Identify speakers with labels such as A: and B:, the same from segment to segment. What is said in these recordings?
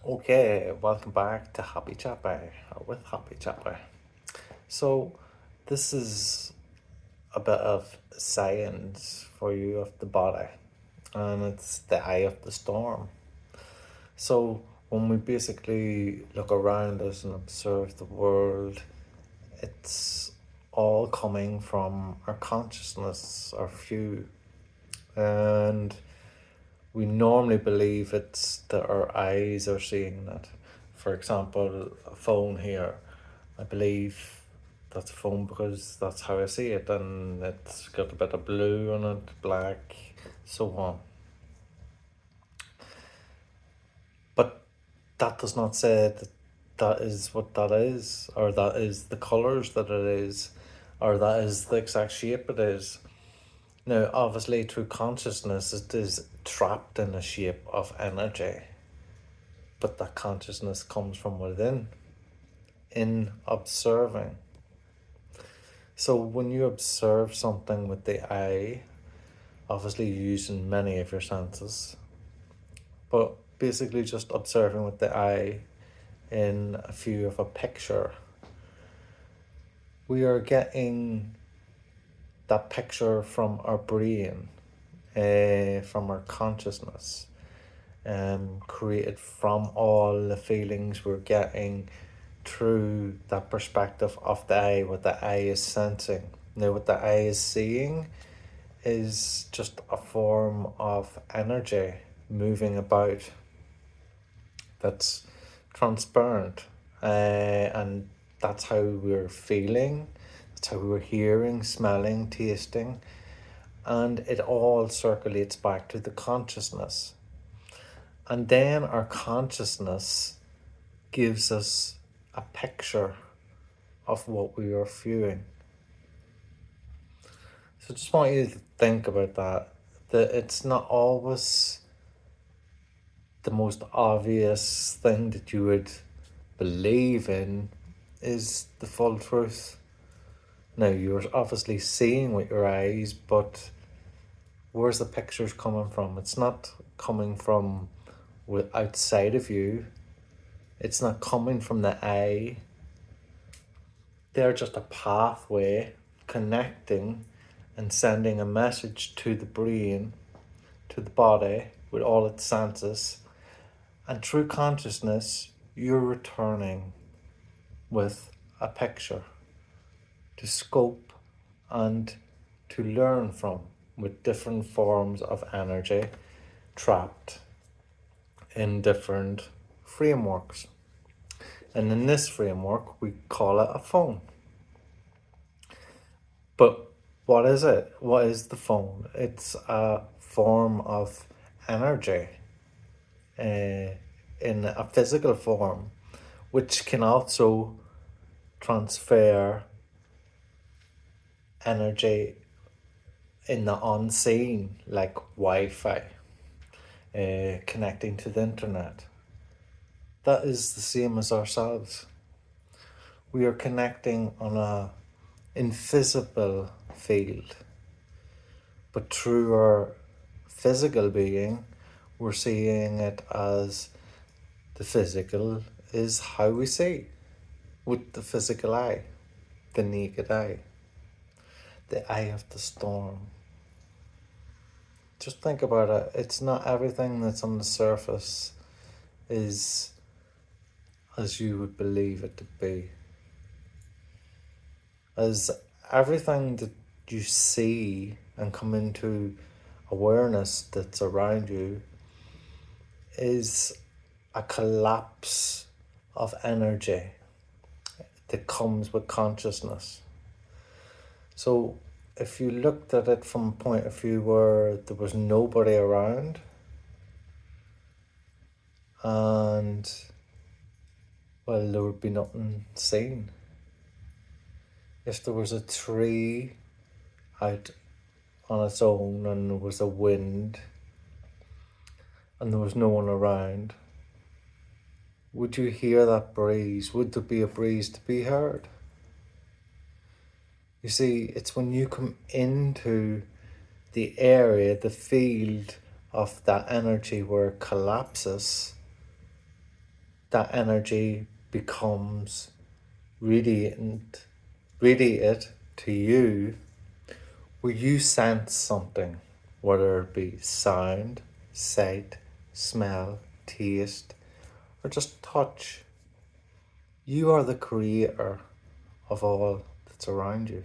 A: Okay, welcome back to Happy Chappy with Happy Chappy. So, this is a bit of science for you of the body, and it's the eye of the storm. So, when we basically look around us and observe the world, it's all coming from our consciousness, our view, and we normally believe it's that our eyes are seeing it. For example, a phone here, I believe that's a phone because that's how I see it, and it's got a bit of blue on it, black, so on. But that does not say that that is what that is, or that is the colors that it is, or that is the exact shape it is. Now, obviously, through consciousness, it is trapped in a shape of energy, but that consciousness comes from within, in observing. So when you observe something with the eye, obviously you're using many of your senses, but basically just observing with the eye in a view of a picture, we are getting that picture from our brain, from our consciousness, created from all the feelings we're getting through that perspective of the eye, what the eye is sensing. Now, what the eye is seeing is just a form of energy moving about that's transparent, and that's how we're feeling, that's how we're hearing, smelling, tasting, and it all circulates back to the consciousness. And then our consciousness gives us a picture of what we are viewing. So just want you to think about that it's not always the most obvious thing that you would believe in is the full truth. Now, you're obviously seeing with your eyes, but where's the pictures coming from? It's not coming from outside of you. It's not coming from the eye. They're just a pathway connecting and sending a message to the brain, to the body, with all its senses. And through consciousness, you're returning with a picture to scope and to learn from, with different forms of energy trapped in different frameworks. And in this framework, we call it a phone. But what is it? What is the phone? It's a form of energy, in a physical form, which can also transfer energy in the unseen, like Wi-Fi, connecting to the internet. That is the same as ourselves. We are connecting on a invisible field, but through our physical being, we're seeing it as the physical is how we see with the physical eye, the naked eye, the eye of the storm. Just think about it. It's not everything that's on the surface is as you would believe it to be. As everything that you see and come into awareness that's around you is a collapse of energy that comes with consciousness. So if you looked at it from a point of view where there was nobody around, and well, there would be nothing seen. If there was a tree out on its own and there was a wind and there was no one around, would you hear that breeze? Would there be a breeze to be heard? You see, it's when you come into the area, the field of that energy where it collapses, that energy becomes radiate to you, where you sense something, whether it be sound, sight, smell, taste, or just touch. You are the creator of all that's around you.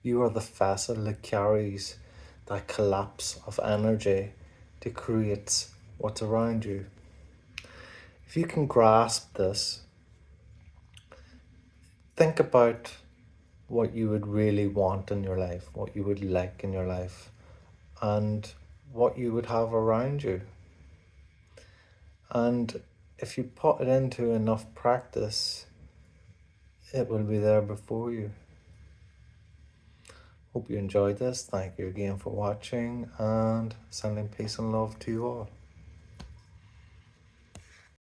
A: You are the vessel that carries that collapse of energy to create what's around you. If you can grasp this, think about what you would really want in your life, what you would like in your life, and what you would have around you. And if you put it into enough practice, it will be there before you. Hope you enjoyed this. Thank you again for watching, and sending peace and love to you all.